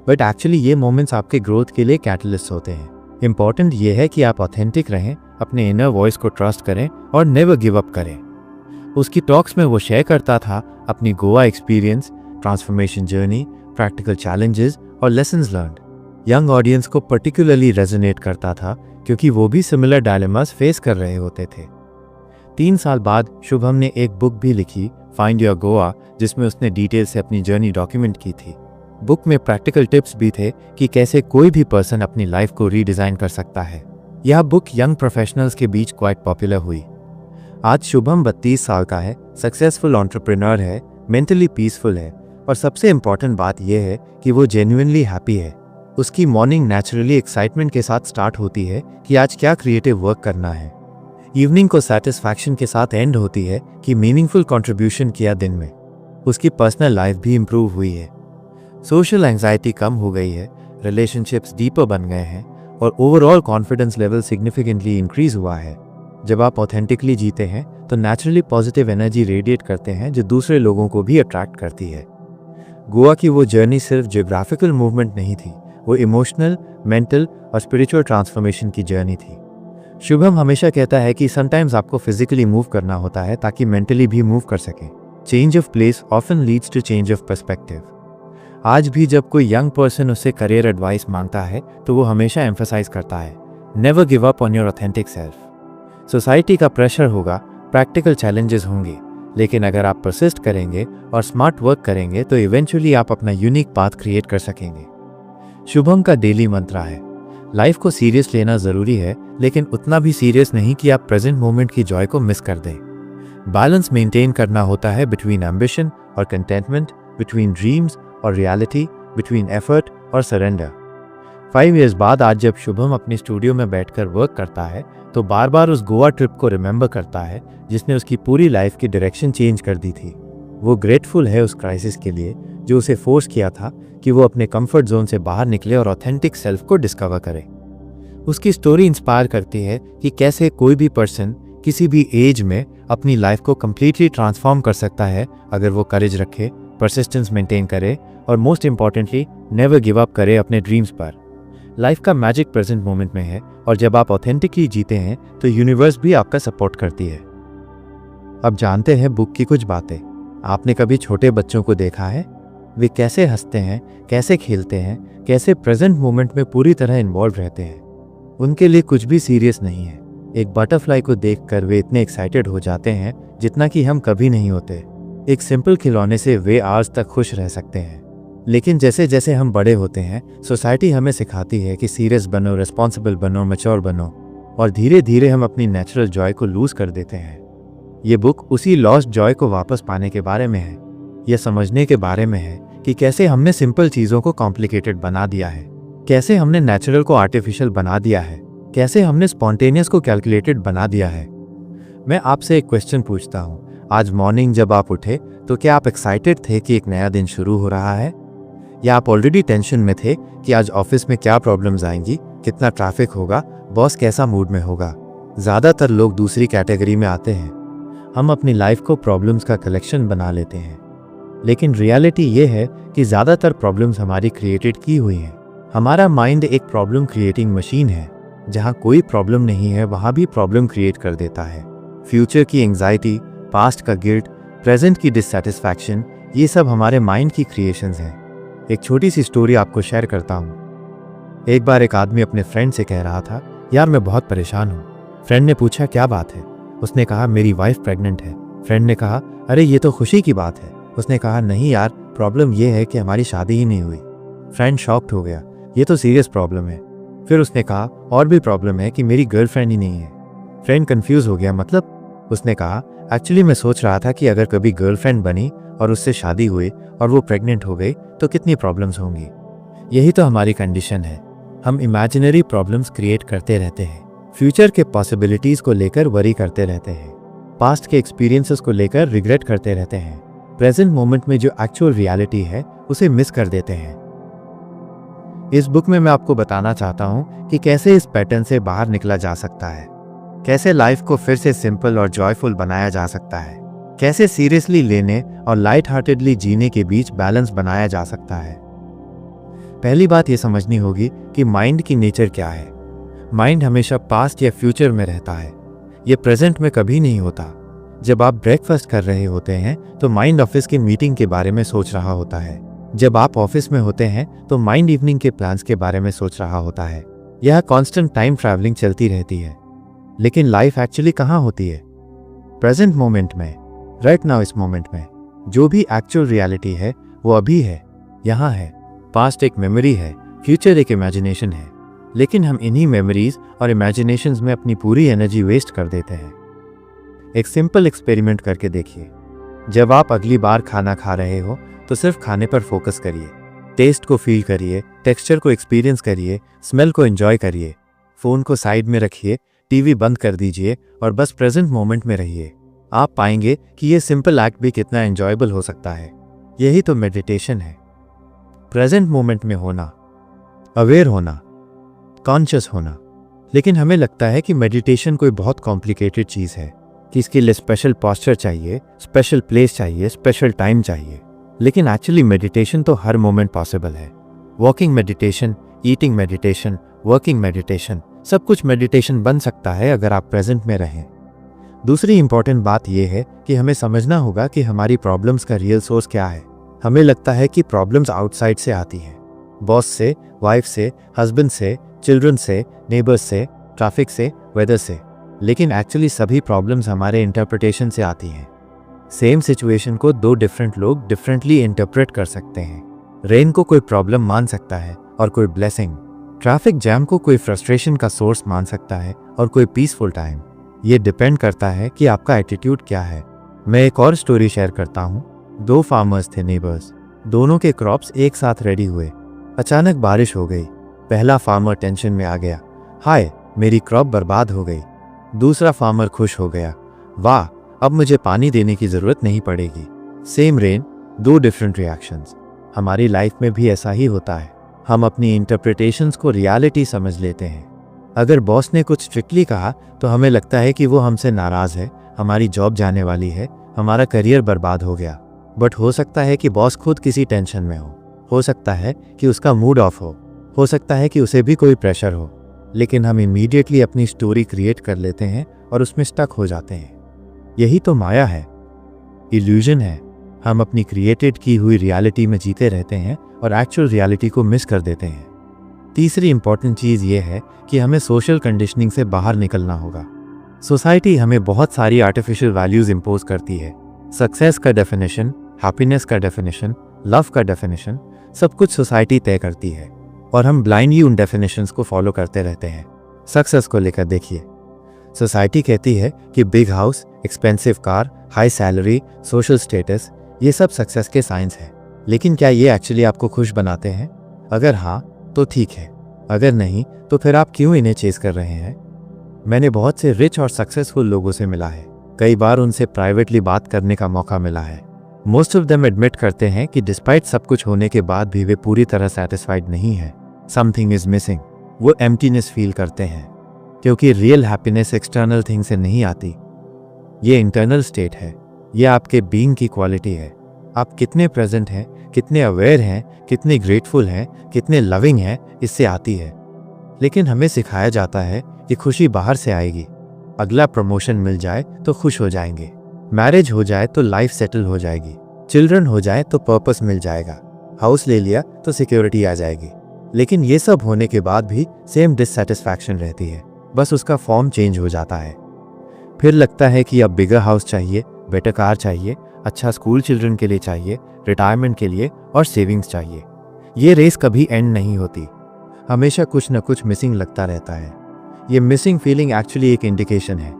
बट एक्चुअली ये मोमेंट्स आपके ग्रोथ के लिए कैटलिस्ट होते हैं। इंपॉर्टेंट ये है कि आप ऑथेंटिक रहें, अपने इनर वॉइस को ट्रस्ट करें और नेवर गिव अप करें। उसकी टॉक्स में वो शेयर करता था अपनी Goa experience, transformation journey, practical challenges और लेसन्स लर्नड। यंग ऑडियंस को पर्टिकुलरली रेजोनेट करता था क्योंकि वो भी सिमिलर डायलेमास फेस कर रहे होते थे। 3 साल बाद शुभम ने एक बुक भी लिखी, फाइंड योर गोवा, जिसमें उसने डिटेल से अपनी जर्नी डॉक्यूमेंट की थी। बुक में प्रैक्टिकल टिप्स भी थे कि कैसे कोई भी पर्सन अपनी लाइफ को रीडिज़ाइन कर सकता है। यह बुक यंग प्रोफेशनल्स के बीच क्वाइट पॉपुलर हुई। आज शुभम 32 साल का है, सक्सेसफुल एंटरप्रेन्योर है, मेंटली पीसफुल है और सबसे इंपॉर्टेंट बात यह है कि वो जेन्युइनली हैप्पी है। उसकी मॉर्निंग नेचुरली एक्साइटमेंट के साथ स्टार्ट होती है कि आज क्या क्रिएटिव वर्क करना है। इवनिंग को सेटिस्फैक्शन के साथ एंड होती है कि मीनिंगफुल कंट्रीब्यूशन किया दिन में। उसकी पर्सनल लाइफ भी इम्प्रूव हुई है। सोशल एंजाइटी कम हो गई है, रिलेशनशिप्स डीपर बन गए हैं और overall confidence level significantly increase हुआ है। जब आप ऑथेंटिकली जीते हैं तो नेचुरली पॉजिटिव एनर्जी रेडिएट करते हैं जो दूसरे लोगों को भी अट्रैक्ट करती है। गोवा की वो जर्नी सिर्फ जियोग्राफिकल मूवमेंट नहीं थी, वो इमोशनल, मेंटल और स्पिरिचुअल ट्रांसफॉर्मेशन की जर्नी थी। शुभम हमेशा कहता है कि समटाइम्स आपको फिजिकली मूव करना होता है ताकि मेंटली भी मूव कर सके। Change of place often leads to change of perspective. आज भी जब कोई यंग पर्सन उससे करियर एडवाइस मांगता है तो वो हमेशा एम्फसाइज करता है, never give up on your authentic self. Society का प्रेशर होगा, प्रैक्टिकल चैलेंजेस होंगे, लेकिन अगर आप परसिस्ट करेंगे और स्मार्ट वर्क करेंगे तो इवेंचुअली आप अपना यूनिक पाथ क्रिएट कर सकेंगे। शुभम का डेली मंत्रा है, लाइफ को सीरियस लेना ज़रूरी है, लेकिन उतना भी सीरियस नहीं कि आप प्रेजेंट मोमेंट की जॉय को मिस कर दें। बैलेंस मेंटेन करना होता है बिटवीन एम्बिशन और कंटेंटमेंट, बिटवीन ड्रीम्स और रियलिटी, बिटवीन एफर्ट और सरेंडर। 5 इयर्स बाद आज जब शुभम अपने स्टूडियो में बैठकर वर्क करता है तो बार बार उस गोवा ट्रिप को रिमेंबर करता है जिसने उसकी पूरी लाइफ की डायरेक्शन चेंज कर दी थी। वो ग्रेटफुल है उस क्राइसिस के लिए जो उसे फोर्स किया था कि वो अपने कंफर्ट जोन से बाहर निकले और ऑथेंटिक सेल्फ को डिस्कवर करे। उसकी स्टोरी इंस्पायर करती है कि कैसे कोई भी पर्सन किसी भी एज में अपनी लाइफ को कंप्लीटली ट्रांसफॉर्म कर सकता है अगर वो करेज रखे, परसिस्टेंस मेंटेन करे और most importantly never give up करे अपने ड्रीम्स पर। लाइफ का मैजिक प्रेजेंट मोमेंट में है और जब आप ऑथेंटिकली जीते हैं तो यूनिवर्स भी आपका सपोर्ट करती है। अब जानते हैं बुक की कुछ बातें। आपने कभी छोटे बच्चों को देखा है? वे कैसे हंसते हैं, कैसे खेलते हैं, कैसे प्रेजेंट मोमेंट में पूरी तरह इन्वॉल्व रहते हैं। उनके लिए कुछ भी सीरियस नहीं है। एक बटरफ्लाई को देखकर वे इतने एक्साइटेड हो जाते हैं जितना कि हम कभी नहीं होते। एक सिंपल खिलौने से वे आज तक खुश रह सकते हैं। लेकिन जैसे जैसे हम बड़े होते हैं, सोसाइटी हमें सिखाती है कि सीरियस बनो, रिस्पॉन्सिबल बनो, मैच्योर बनो, और धीरे धीरे हम अपनी नेचुरल जॉय को लूज कर देते हैं। ये बुक उसी लॉस्ट जॉय को वापस पाने के बारे में है। यह समझने के बारे में है कि कैसे हमने सिंपल चीज़ों को कॉम्प्लिकेटेड बना दिया है, कैसे हमने नेचुरल को आर्टिफिशियल बना दिया है, कैसे हमने स्पॉन्टेनियस को कैलकुलेटेड बना दिया है। मैं आपसे एक क्वेश्चन पूछता हूँ, आज मॉर्निंग जब आप उठे तो क्या आप एक्साइटेड थे कि एक नया दिन शुरू हो रहा है, या आप ऑलरेडी टेंशन में थे कि आज ऑफिस में क्या प्रॉब्लम्स आएंगी, कितना ट्रैफिक होगा, बॉस कैसा मूड में होगा। ज़्यादातर लोग दूसरी कैटेगरी में आते हैं। हम अपनी लाइफ को प्रॉब्लम्स का कलेक्शन बना लेते हैं, लेकिन रियलिटी ये है कि ज़्यादातर प्रॉब्लम्स हमारी क्रिएटेड की हुई हैं। हमारा माइंड एक प्रॉब्लम क्रिएटिंग मशीन है। जहाँ कोई प्रॉब्लम नहीं है वहाँ भी प्रॉब्लम क्रिएट कर देता है। फ्यूचर की एंग्जाइटी, पास्ट का गिल्ट, प्रेजेंट की डिससेटिस्फैक्शन, ये सब हमारे माइंड की क्रिएशंस हैं। एक छोटी सी स्टोरी आपको शेयर करता हूँ। एक बार एक आदमी अपने फ्रेंड से कह रहा था, यार मैं बहुत परेशान हूँ। फ्रेंड ने पूछा क्या बात है। उसने कहा मेरी वाइफ प्रेग्नेंट है। फ्रेंड ने कहा अरे ये तो खुशी की बात है। उसने कहा नहीं यार, प्रॉब्लम ये है कि हमारी शादी ही नहीं हुई। फ्रेंड शॉक्ड हो गया, ये तो सीरियस प्रॉब्लम है। फिर उसने कहा और भी प्रॉब्लम है कि मेरी गर्लफ्रेंड ही नहीं है। फ्रेंड कंफ्यूज हो गया, मतलब? उसने कहा एक्चुअली मैं सोच रहा था कि अगर कभी गर्लफ्रेंड बनी और उससे शादी हुई और वो प्रेग्नेंट हो गई तो कितनी प्रॉब्लम्स होंगी। यही तो हमारी कंडीशन है। हम इमेजिनरी प्रॉब्लम्स क्रिएट करते रहते हैं, फ्यूचर के पॉसिबिलिटीज़ को लेकर वरी करते रहते हैं, पास्ट के एक्सपीरियंसेस को लेकर रिग्रेट करते रहते हैं, प्रेजेंट मोमेंट में जो एक्चुअल रियलिटी है उसे मिस कर देते हैं। इस बुक में मैं आपको बताना चाहता हूँ कि कैसे इस पैटर्न से बाहर निकला जा सकता है, कैसे लाइफ को फिर से सिंपल और जॉयफुल बनाया जा सकता है, कैसे सीरियसली लेने और लाइट हार्टेडली जीने के बीच बैलेंस बनाया जा सकता है। पहली बात यह समझनी होगी कि माइंड की नेचर क्या है। माइंड हमेशा पास्ट या फ्यूचर में रहता है, ये प्रेजेंट में कभी नहीं होता। जब आप ब्रेकफास्ट कर रहे होते हैं तो माइंड ऑफिस की मीटिंग के बारे में सोच रहा होता है। जब आप ऑफिस में होते हैं तो माइंड इवनिंग के प्लान्स के बारे में सोच रहा होता है। यह कांस्टेंट टाइम ट्रैवलिंग चलती रहती है। लेकिन लाइफ एक्चुअली कहाँ होती है? प्रेजेंट मोमेंट में, राइट नाउ, इस मोमेंट में। जो भी एक्चुअल रियलिटी है वो अभी है, यहाँ है। पास्ट एक मेमोरी है, फ्यूचर एक इमेजिनेशन है। लेकिन हम इन्हीं मेमोरीज और इमेजिनेशंस में अपनी पूरी एनर्जी वेस्ट कर देते हैं। एक सिंपल एक्सपेरिमेंट करके देखिए। जब आप अगली बार खाना खा रहे हो तो सिर्फ खाने पर फोकस करिए, टेस्ट को फील करिए, टेक्सचर को एक्सपीरियंस करिए, स्मेल को एंजॉय करिए। फ़ोन को साइड में रखिए, टीवी बंद कर दीजिए और बस प्रेजेंट मोमेंट में रहिए। आप पाएंगे कि ये सिंपल एक्ट भी कितना एंजॉयबल हो सकता है। यही तो मेडिटेशन है, प्रेजेंट मोमेंट में होना, अवेयर होना, कॉन्शियस होना। लेकिन हमें लगता है कि मेडिटेशन कोई बहुत कॉम्प्लिकेटेड चीज़ है, कि इसके लिए स्पेशल पॉस्चर चाहिए, स्पेशल प्लेस चाहिए, स्पेशल टाइम चाहिए। लेकिन एक्चुअली मेडिटेशन तो हर मोमेंट पॉसिबल है। Walking meditation, eating meditation, working meditation, सब कुछ मेडिटेशन बन सकता है अगर आप प्रेजेंट में रहें। दूसरी इंपॉर्टेंट बात यह है कि हमें समझना होगा कि हमारी प्रॉब्लम्स का रियल सोर्स क्या है। हमें लगता है कि प्रॉब्लम्स आउटसाइड से आती हैं, बॉस से, वाइफ से, हस्बैंड से, चिल्ड्रन से, नेबर्स से, ट्रैफिक से, वेदर से। लेकिन एक्चुअली सभी प्रॉब्लम्स हमारे इंटरप्रिटेशन से आती हैं। सेम सिचुएशन को दो डिफरेंट लोग डिफरेंटली इंटरप्रेट कर सकते हैं। रेन को कोई प्रॉब्लम मान सकता है और कोई ब्लेसिंग। ट्रैफिक जैम को कोई फ्रस्ट्रेशन का सोर्स मान सकता है और कोई पीसफुल टाइम। ये डिपेंड करता है कि आपका एटीट्यूड क्या है। मैं एक और स्टोरी शेयर करता हूँ। दो फार्मर्स थे, नेबर्स। दोनों के क्रॉप्स एक साथ रेडी हुए। अचानक बारिश हो गई। पहला फार्मर टेंशन में आ गया, हाय मेरी क्रॉप बर्बाद हो गई। दूसरा फार्मर खुश हो गया, वाह अब मुझे पानी देने की जरूरत नहीं पड़ेगी। सेम रेन, दो डिफरेंट रिएक्शंस। हमारी लाइफ में भी ऐसा ही होता है। हम अपनी इंटरप्रिटेशंस को रियलिटी समझ लेते हैं। अगर बॉस ने कुछ स्ट्रिक्टली कहा तो हमें लगता है कि वो हमसे नाराज है, हमारी जॉब जाने वाली है, हमारा करियर बर्बाद हो गया। बट हो सकता है कि बॉस खुद किसी टेंशन में हो सकता है कि उसका मूड ऑफ हो सकता है कि उसे भी कोई प्रेशर हो। लेकिन हम इमीडिएटली अपनी स्टोरी क्रिएट कर लेते हैं और उसमें स्टक हो जाते हैं। यही तो माया है, इल्यूजन है। हम अपनी क्रिएटेड की हुई रियलिटी में जीते रहते हैं और एक्चुअल रियलिटी को मिस कर देते हैं। तीसरी इंपॉर्टेंट चीज़ ये है कि हमें सोशल कंडीशनिंग से बाहर निकलना होगा। सोसाइटी हमें बहुत सारी आर्टिफिशियल वैल्यूज़ इम्पोज करती है। सक्सेस का डेफिनेशन, हैप्पीनेस का डेफिनेशन, लव का डेफिनेशन, सब कुछ सोसाइटी तय करती है और हम ब्लाइंडली उन डेफिनेशंस को फॉलो करते रहते हैं। सक्सेस को लेकर देखिए, सोसाइटी कहती है कि big house, expensive car, high salary, social status, ये सब सक्सेस के साइंस हैं। लेकिन क्या ये एक्चुअली आपको खुश बनाते हैं? अगर हाँ तो ठीक है, अगर नहीं तो फिर आप क्यों इन्हें चेस कर रहे हैं? मैंने बहुत से रिच और सक्सेसफुल लोगों से मिला है, कई बार उनसे प्राइवेटली बात करने का मौका मिला है। मोस्ट ऑफ देम एडमिट करते हैं कि डिस्पाइट सब कुछ होने के बाद भी वे पूरी तरह सेटिस्फाइड नहीं है। Something is missing. वो एम्प्टीनेस फील करते हैं, क्योंकि रियल हैप्पीनेस एक्सटर्नल थिंग से नहीं आती। ये इंटरनल स्टेट है, ये आपके बीइंग की क्वालिटी है। आप कितने प्रेजेंट हैं, कितने अवेयर हैं, कितने ग्रेटफुल हैं, कितने लविंग हैं, इससे आती है। लेकिन हमें सिखाया जाता है कि खुशी बाहर से आएगी। अगला प्रमोशन मिल जाए तो खुश हो जाएंगे, मैरिज हो जाए तो लाइफ सेटल हो जाएगी, चिल्ड्रन हो जाए तो पर्पस मिल जाएगा, हाउस ले लिया तो सिक्योरिटी आ जाएगी। लेकिन ये सब होने के बाद भी सेम डिससेटिस्फैक्शन रहती है, बस उसका फॉर्म चेंज हो जाता है। फिर लगता है कि अब बिगर हाउस चाहिए, बेटर कार चाहिए, अच्छा स्कूल चिल्ड्रन के लिए चाहिए, रिटायरमेंट के लिए और सेविंग्स चाहिए। ये रेस कभी एंड नहीं होती, हमेशा कुछ न कुछ मिसिंग लगता रहता है। ये मिसिंग फीलिंग एक्चुअली एक इंडिकेशन है,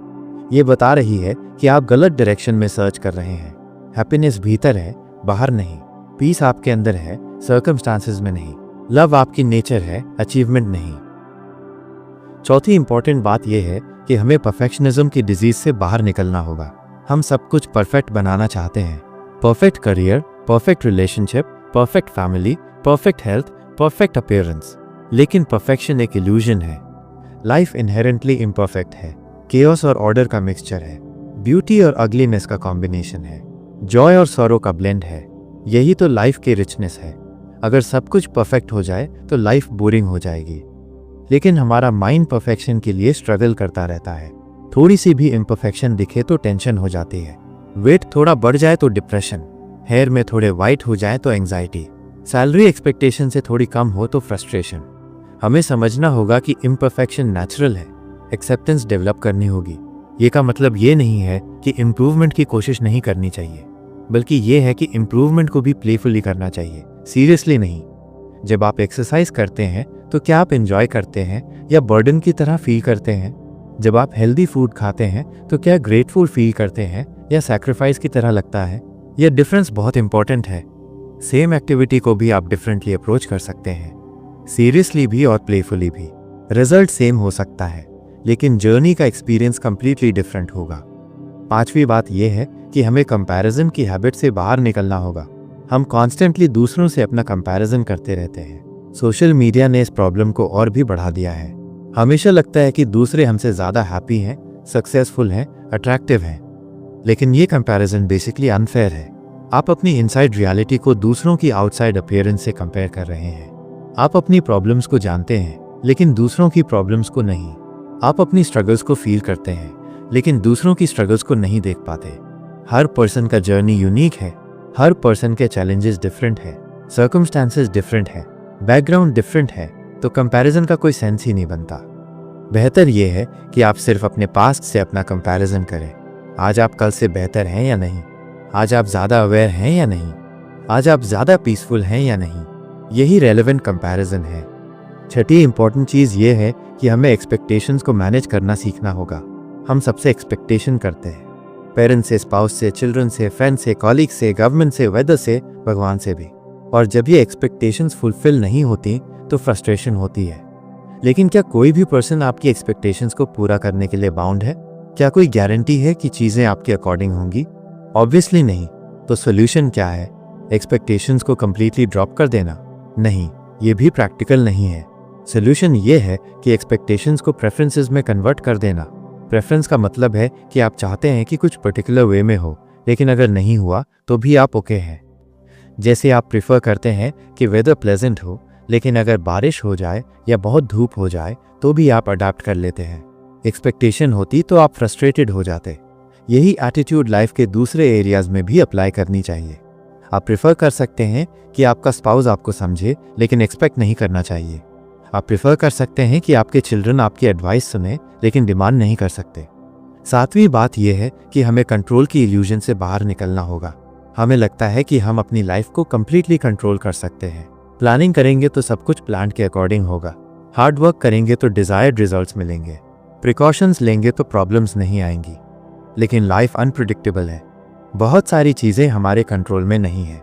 ये बता रही है कि आप गलत डायरेक्शन में सर्च कर रहे हैं। हैप्पीनेस भीतर है, बाहर नहीं। पीस आपके अंदर है, सर्कमस्टांसेस में नहीं। लव आपकी नेचर है, अचीवमेंट नहीं। चौथी इंपॉर्टेंट बात यह है कि हमें परफेक्शनिज्म की डिजीज से बाहर निकलना होगा। हम सब कुछ परफेक्ट बनाना चाहते हैं, perfect career, perfect relationship, perfect family, perfect health, perfect appearance. लेकिन परफेक्शन एक इल्यूजन है। लाइफ इनहेरेंटली इम्परफेक्ट है, केओस और ऑर्डर का मिक्सचर है, ब्यूटी और अगलीनेस का कॉम्बिनेशन है, जॉय और सॉरो का ब्लेंड है। यही तो लाइफ की रिचनेस है। अगर सब कुछ परफेक्ट हो जाए तो लाइफ बोरिंग हो जाएगी। लेकिन हमारा माइंड परफेक्शन के लिए स्ट्रगल करता रहता है। थोड़ी सी भी इम्परफेक्शन दिखे तो टेंशन हो जाती है, वेट थोड़ा बढ़ जाए तो डिप्रेशन, हेयर में थोड़े वाइट हो जाए तो एंग्जाइटी, सैलरी एक्सपेक्टेशन से थोड़ी कम हो तो फ्रस्ट्रेशन। हमें समझना होगा कि इम्परफेक्शन नेचुरल है, एक्सेप्टेंस डेवलप करनी होगी। ये का मतलब ये नहीं है कि इम्प्रूवमेंट की कोशिश नहीं करनी चाहिए, बल्कि ये है कि इम्प्रूवमेंट को भी प्लेफुली करना चाहिए, सीरियसली नहीं। जब आप एक्सरसाइज करते हैं तो क्या आप एंजॉय करते हैं या बर्डन की तरह फील करते हैं? जब आप हेल्दी फूड खाते हैं तो क्या ग्रेटफुल फील करते हैं या सैक्रिफाइस की तरह लगता है? यह डिफरेंस बहुत इंपॉर्टेंट है। सेम एक्टिविटी को भी आप डिफरेंटली अप्रोच कर सकते हैं, सीरियसली भी और प्लेफुली भी। रिजल्ट सेम हो सकता है, लेकिन जर्नी का एक्सपीरियंस कंप्लीटली डिफरेंट होगा। पांचवी बात यह है कि हमें कंपैरिजन की हैबिट से बाहर निकलना होगा। हम कॉन्स्टेंटली दूसरों से अपना कंपैरिजन करते रहते हैं। सोशल मीडिया ने इस प्रॉब्लम को और भी बढ़ा दिया है। हमेशा लगता है कि दूसरे हमसे ज़्यादा हैप्पी हैं, सक्सेसफुल हैं, अट्रैक्टिव हैं। लेकिन ये कंपैरिजन बेसिकली अनफेयर है। आप अपनी इनसाइड रियलिटी को दूसरों की आउटसाइड अपीयरेंस से कंपेयर कर रहे हैं। आप अपनी प्रॉब्लम्स को जानते हैं, लेकिन दूसरों की प्रॉब्लम्स को नहीं। आप अपनी स्ट्रगल्स को फील करते हैं, लेकिन दूसरों की स्ट्रगल्स को नहीं देख पाते। हर पर्सन का जर्नी यूनिक है, हर पर्सन के चैलेंजेस डिफरेंट है, सर्कमस्टांसेस डिफरेंट है, बैकग्राउंड डिफरेंट है, तो कंपैरिजन का कोई सेंस ही नहीं बनता। बेहतर यह है कि आप सिर्फ अपने पास्ट से अपना कंपैरिजन करें। आज आप कल से बेहतर हैं या नहीं? आज आप ज़्यादा अवेयर हैं या नहीं? आज आप ज़्यादा पीसफुल हैं या नहीं? यही रेलेवेंट कंपैरिजन है। छठी इंपॉर्टेंट चीज़ ये है कि हमें एक्सपेक्टेशंस को मैनेज करना सीखना होगा। हम सबसे एक्सपेक्टेशन करते हैं, पेरेंट्स से, स्पाउस से, चिल्ड्रन से, फ्रेंड से, कॉलीग से, गवर्नमेंट से, वेदर से, भगवान से भी। और जब ये एक्सपेक्टेशंस फुलफिल नहीं होती तो फ्रस्ट्रेशन होती है। लेकिन क्या कोई भी पर्सन आपकी एक्सपेक्टेशंस को पूरा करने के लिए बाउंड है? क्या कोई गारंटी है कि चीज़ें आपके अकॉर्डिंग होंगी? ऑब्वियसली नहीं। तो सोल्यूशन क्या है? एक्सपेक्टेशंस को कंप्लीटली ड्रॉप कर देना? नहीं, ये भी प्रैक्टिकल नहीं है। सोल्यूशन ये है कि एक्सपेक्टेशंस को प्रेफरेंसेस में कन्वर्ट कर देना। प्रेफरेंस का मतलब है कि आप चाहते हैं कि कुछ पर्टिकुलर वे में हो, लेकिन अगर नहीं हुआ तो भी आप ओके हैं। जैसे आप प्रिफर करते हैं कि वेदर प्लेजेंट हो, लेकिन अगर बारिश हो जाए या बहुत धूप हो जाए तो भी आप अडाप्ट कर लेते हैं। एक्सपेक्टेशन होती तो आप फ्रस्ट्रेटेड हो जाते। यही एटीट्यूड लाइफ के दूसरे एरियाज में भी अप्लाई करनी चाहिए। आप प्रेफर कर सकते हैं कि आपका स्पाउस आपको समझे, लेकिन एक्सपेक्ट नहीं करना चाहिए। आप प्रेफर कर सकते हैं कि आपके चिल्ड्रन आपकी एडवाइस सुने, लेकिन डिमांड नहीं कर सकते। सातवीं बात यह है कि हमें कंट्रोल की इल्यूजन से बाहर निकलना होगा। हमें लगता है कि हम अपनी लाइफ को कंप्लीटली कंट्रोल कर सकते हैं। प्लानिंग करेंगे तो सब कुछ प्लान के अकॉर्डिंग होगा। हार्ड वर्क करेंगे तो डिजायर्ड रिजल्ट्स मिलेंगे। प्रिकॉशंस लेंगे तो प्रॉब्लम्स नहीं आएंगी। लेकिन लाइफ अनप्रिडिक्टेबल है। बहुत सारी चीज़ें हमारे कंट्रोल में नहीं है।